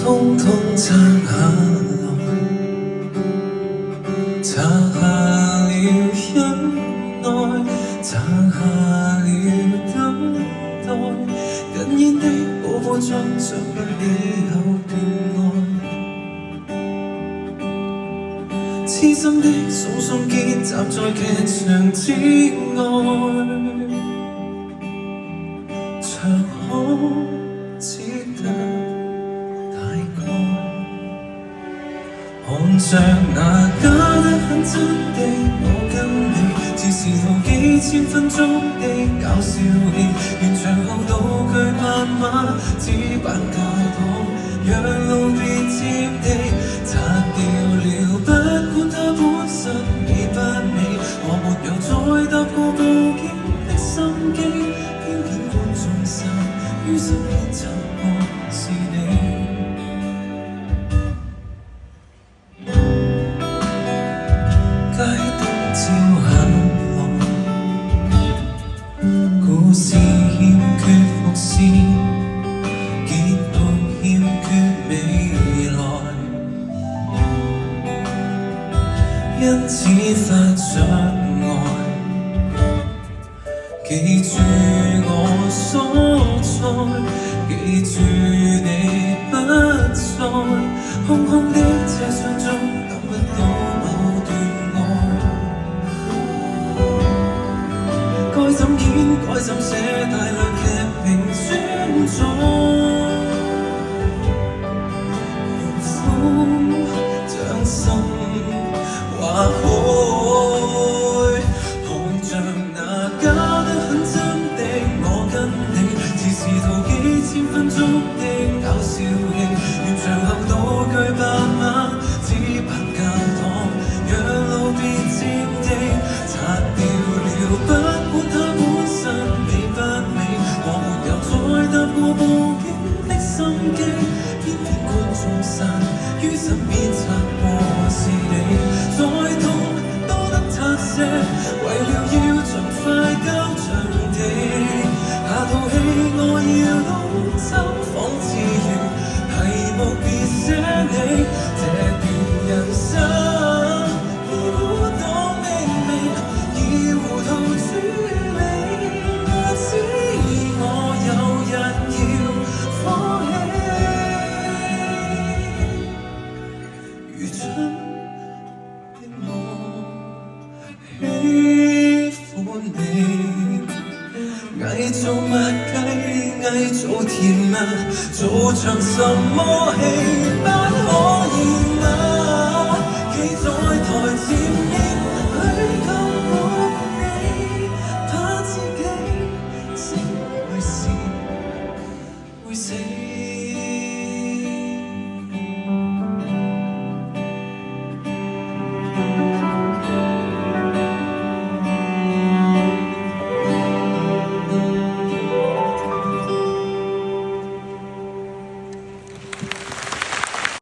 通通拆下來，拆下了忍耐，拆下了等待，緊煙的寶寶中像不理有段愛，痴心的鬆鬆結站在劇場之外，長空只得大概，看着那假得很真的我跟你，似是套幾千分鐘的搞笑戲，完場後道具斑馬只扮教堂，讓路別佔地，拆掉了不管它本身美不美，我沒有再搭過報警的心機，偏偏觀眾散於身邊沉默是你。街燈照下來，故事欠缺伏線，結局欠缺未來，因此發着呆。記住我所在，記住你不在，空空的車廂中等不到某段愛，該怎演該怎寫，大量劇評存在，用苦將心劃開，看着那假得很真的我跟你，似是套幾千分鐘的搞笑戲，完場後道具白馬只扮教堂，讓路別佔地，拆掉了不管它本身美不美，我沒有再搭過報警的心機，偏偏觀眾散於身邊擦過是你，再痛多得拆卸，為了要盡快交場地，下套戲我要攞走仿自然，題目別寫你，這段人生已估到明明，已糊塗處理，只我有日要放棄，如春的我喜歡你，偽造默契，偽造甜蜜，做場什麼戲不可以。